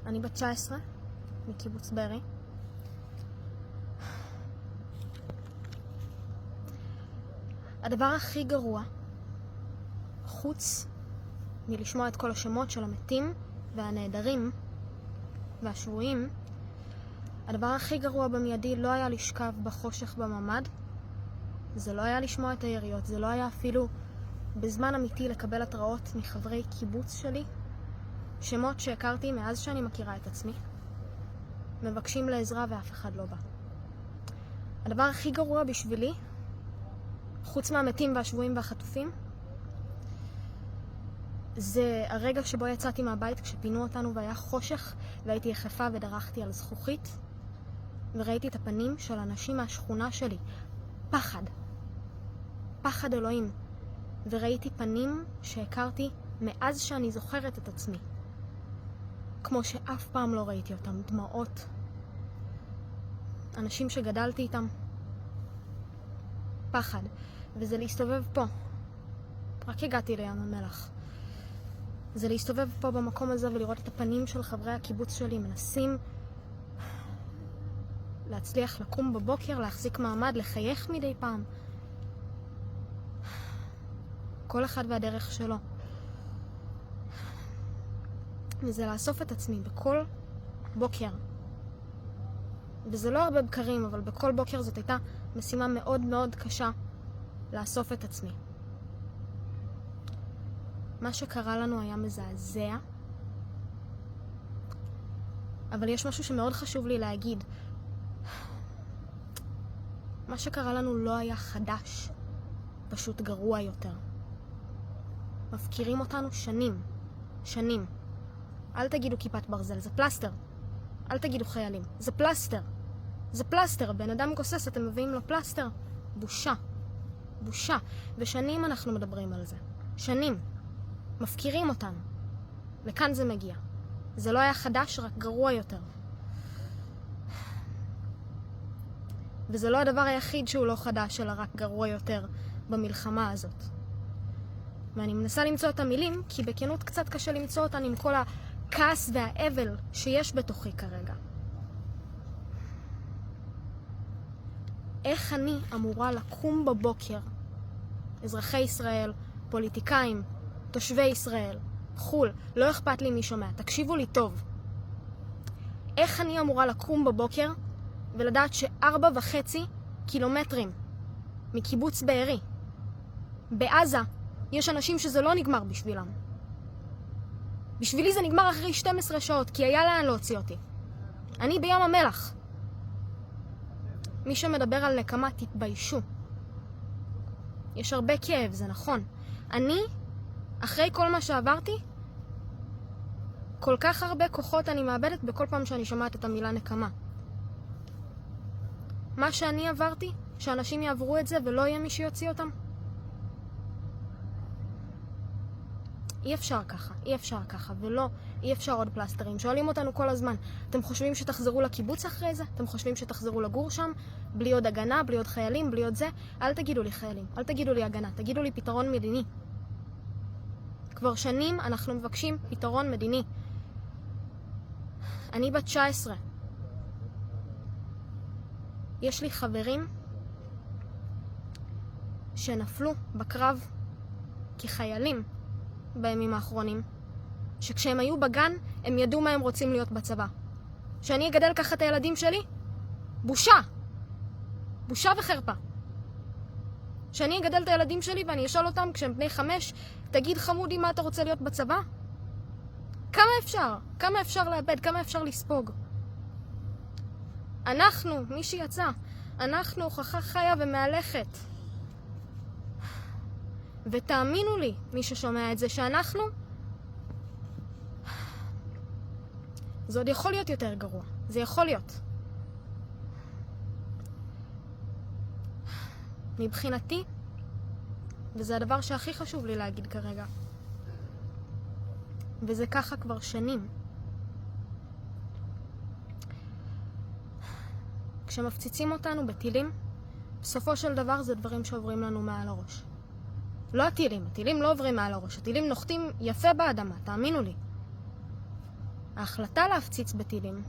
אני בת 19, מקיבוץ בארי. הדבר הכי גרוע, חוץ מלשמוע את כל השמות של המתים והנעדרים והשבויים, הדבר הכי גרוע במיידי לא היה לשכב בחושך בממד, זה לא היה לשמוע את היריות, זה לא היה אפילו בזמן אמיתי לקבל התראות מחברי קיבוץ שלי, שמות שהכרתי מאז שאני מכירה את עצמי, מבקשים לעזרה ואף אחד לא בא. הדבר הכי גרוע בשבילי, חוץ מהמתים והשבויים והחטופים, זה הרגע שבו יצאתי מהבית כשפינו אותנו והיה חושך והייתי יחפה ודרכתי על זכוכית וראיתי את הפנים של אנשים מהשכונה שלי. פחד. פחד אלוהים. וראיתי פנים שהכרתי מאז שאני זוכרת את עצמי. כמו שאף פעם לא ראיתי אותם. דמעות. אנשים שגדלתי איתם. פחד. וזה להסתובב פה. רק הגעתי לים המלח. זה להסתובב פה במקום הזה ולראות את הפנים של חברי הקיבוץ שלי מנסים להצליח לקום בבוקר, להחזיק מעמד, לחייך מדי פעם. כל אחד והדרך שלו. וזה לאסוף את עצמי בכל בוקר. וזה לא הרבה בקרים, אבל בכל בוקר זאת הייתה משימה מאוד מאוד קשה לאסוף את עצמי. מה שקרה לנו היה מזעזע, אבל יש משהו שמאוד חשוב לי להגיד. מה שקרה לנו לא היה חדש, פשוט גרוע יותר. מפקירים אותנו שנים, שנים. אל תגידו כיפת ברזל, זה פלסטר. אל תגידו חיילים, זה פלסטר. זה פלסטר, בן אדם גוסס, אתם מביאים לו פלסטר. בושה. בושה. ושנים אנחנו מדברים על זה. שנים. מפקירים אותנו. וכאן זה מגיע. זה לא היה חדש, רק גרוע יותר. וזה לא הדבר היחיד שהוא לא חדש, אלא רק גרוע יותר במלחמה הזאת. ואני מנסה למצוא את המילים, כי בכנות קצת קשה למצוא אותן עם כל הכעס והאבל שיש בתוכי כרגע. איך אני אמורה לקום בבוקר, אזרחי ישראל, פוליטיקאים, תושבי ישראל, חול, לא אכפת לי מי שומע, תקשיבו לי טוב. איך אני אמורה לקום בבוקר ולדעת ש4.5 קילומטרים מקיבוץ בארי, בעזה, יש אנשים שזה לא נגמר בשבילם. בשבילי זה נגמר אחרי 12 שעות, כי היה לאן להוציא אותי. אני בים המלח. מי שמדבר על נקמה, תתביישו. יש הרבה כאב, זה נכון. אני, אחרי כל מה שעברתי, כל כך הרבה כוחות אני מאבדת בכל פעם שאני שומעת את המילה נקמה. מה שאני עברתי, שאנשים יעברו את זה ולא יהיה מי שיוציא אותם. אי אפשר ככה, אי אפשר ככה, ולא, אי אפשר עוד פלסטרים. שואלים אותנו כל הזמן, אתם חושבים שתחזרו לקיבוץ אחרי זה? אתם חושבים שתחזרו לגור שם? בלי עוד הגנה, בלי עוד חיילים, בלי עוד זה? אל תגידו לי חיילים, אל תגידו לי הגנה, תגידו לי פתרון מדיני. כבר שנים אנחנו מבקשים פתרון מדיני. אני בת 19. יש לי חברים שנפלו בקרב כחיילים בימים האחרונים, שכשהם היו בגן הם ידעו מה הם רוצים להיות בצבא. שאני אגדל ככה את הילדים שלי? בושה! בושה וחרפה. שאני אגדל את הילדים שלי ואני אשאל אותם כשהם בני 5, תגיד חמודי מה אתה רוצה להיות בצבא? כמה אפשר? כמה אפשר לאבד? כמה אפשר לספוג? אנחנו, מי שיצא, אנחנו הוכחה חיה ומהלכת. ותאמינו לי, מי ששומע את זה, שאנחנו, זה עוד יכול להיות יותר גרוע. זה יכול להיות. מבחינתי, וזה הדבר שהכי חשוב לי להגיד כרגע, וזה ככה כבר שנים. כשמפציצים אותנו בטילים, בסופו של דבר זה דברים שעוברים לנו מעל הראש. לא הטילים, הטילים לא עוברים מעל הראש, הטילים נוחתים יפה באדמה, תאמינו לי. ההחלטה להפציץ בטילים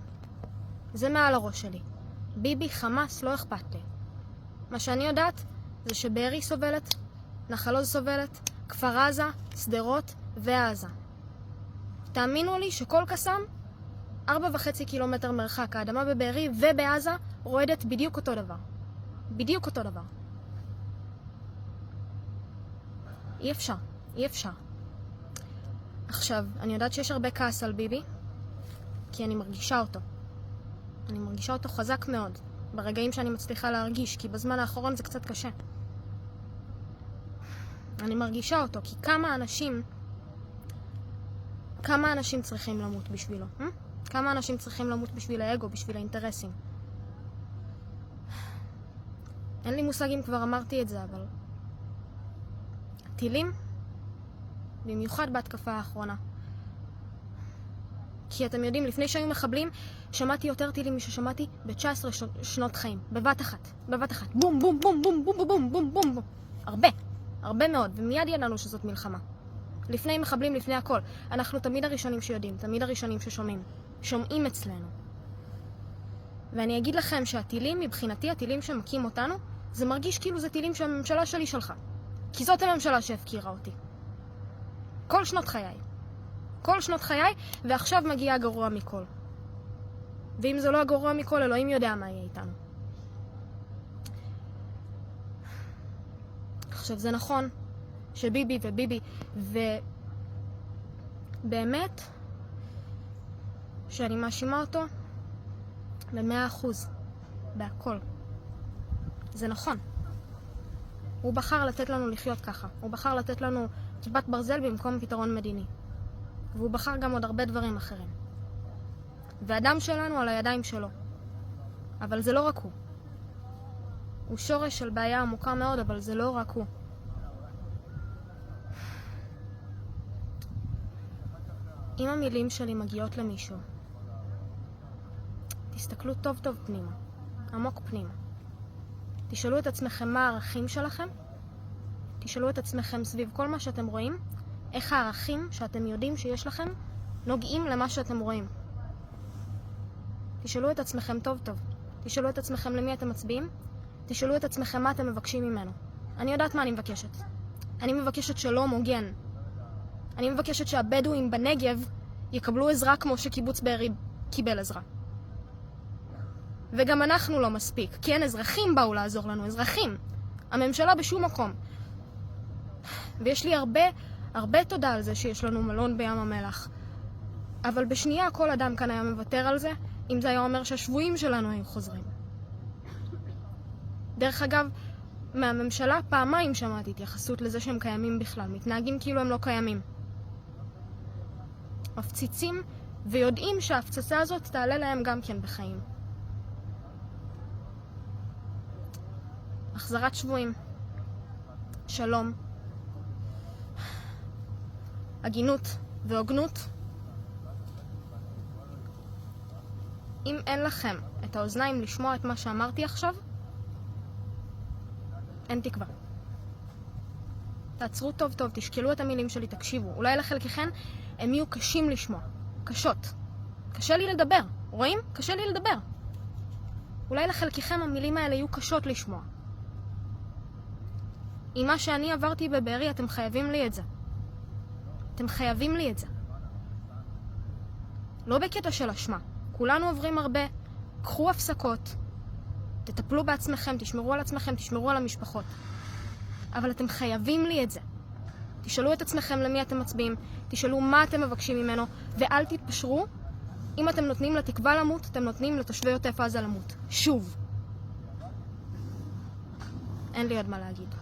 זה מעל הראש שלי. ביבי, חמאס, לא אכפת לי. מה שאני יודעת זה שבארי סובלת, נחל עוז סובלת, כפר עזה, שדרות ועזה. תאמינו לי שכל קסם 4.5 קילומטר מרחק, האדמה בבארי ובעזה רועדת בדיוק אותו דבר. בדיוק אותו דבר. אי אפשר, אי אפשר. עכשיו, אני יודעת שיש הרבה כעס על ביבי, כי אני מרגישה אותו. אני מרגישה אותו חזק מאוד, ברגעים שאני מצליחה להרגיש, כי בזמן האחרון זה קצת קשה. אני מרגישה אותו, כי כמה אנשים צריכים למות בשבילו? כמה אנשים צריכים למות בשביל האגו, בשביל האינטרסים? אין לי מושג אם כבר אמרתי את זה, אבל טילים, במיוחד בהתקפה האחרונה. כי אתם יודעים, לפני שהיו מחבלים, שמעתי יותר טילים מששמעתי ב-19 שנות חיים. בבת אחת. בום, בום, בום, בום, בום, בום, בום, בום, בום. הרבה מאוד, ומיד ידענו שזאת מלחמה. לפני מחבלים, לפני הכל. אנחנו תמיד הראשונים שיודעים, תמיד הראשונים ששומעים. שומעים אצלנו. ואני אגיד לכם שהטילים, מבחינתי, הטילים שמקים אותנו, זה מרגיש כאילו זה טילים שהממשלה שלי שלחה. כי זאת הממשלה שהפקירה אותי. כל שנות חיי, ועכשיו מגיע הגרוע מכל. ואם זה לא הגרוע מכל, אלוהים יודע מה יהיה איתנו. עכשיו, זה נכון שביבי ובאמת שאני מאשימה אותו ב100%, בהכל. זה נכון. הוא בחר לתת לנו לחיות ככה. הוא בחר לתת לנו כיפת ברזל במקום פתרון מדיני. והוא בחר גם עוד הרבה דברים אחרים. והדם שלנו על הידיים שלו. אבל זה לא רק הוא. הוא שורש של בעיה עמוקה מאוד, אבל זה לא רק הוא. אם המילים שלי מגיעות למישהו, תסתכלו טוב טוב פנימה, עמוק פנימה. תשאלו את עצמכם מה הערכים שלכם, תשאלו את עצמכם סביב כל מה שאתם רואים, איך הערכים שאתם יודעים שיש לכם נוגעים למה שאתם רואים. תשאלו את עצמכם טוב טוב, תשאלו את עצמכם למי אתם מצביעים, תשאלו את עצמכם מה אתם מבקשים ממנו. אני יודעת מה אני מבקשת. אני מבקשת שלום הוגן. אני מבקשת שהבדואים בנגב יקבלו עזרה כמו שקיבוץ בארי קיבל עזרה. וגם אנחנו לא מספיק, כי אין אזרחים באו לעזור לנו, אזרחים. הממשלה בשום מקום. ויש לי הרבה תודה על זה שיש לנו מלון בים המלח. אבל בשנייה כל אדם כאן היה מוותר על זה, אם זה היה אומר שהשבויים שלנו היו חוזרים. דרך אגב, מהממשלה פעמיים שמעתי התייחסות לזה שהם קיימים בכלל, מתנהגים כאילו הם לא קיימים. מפציצים ויודעים שההפצצה הזאת תעלה להם גם כן בחיים. החזרת שבויים, שלום, הגינות והוגנות. אם אין לכם את האוזניים לשמוע את מה שאמרתי עכשיו, אין תקווה. תעצרו טוב טוב, תשקלו את המילים שלי, תקשיבו. אולי לחלקכן הם יהיו קשים לשמוע, קשות. קשה לי לדבר, רואים? קשה לי לדבר. אולי לחלקכם המילים האלה יהיו קשות לשמוע. עם מה שאני עברתי בבארי, אתם חייבים לי את זה. אתם חייבים לי את זה. לא בקטע של אשמה. כולנו עוברים הרבה. קחו הפסקות. תטפלו בעצמכם, תשמרו על עצמכם, תשמרו על המשפחות. אבל אתם חייבים לי את זה. תשאלו את עצמכם למי אתם מצביעים, תשאלו מה אתם מבקשים ממנו, ואל תתפשרו. אם אתם נותנים לתקווה למות, אתם נותנים לתושבי עוטף עזה למות. שוב. אין לי עוד מה להגיד.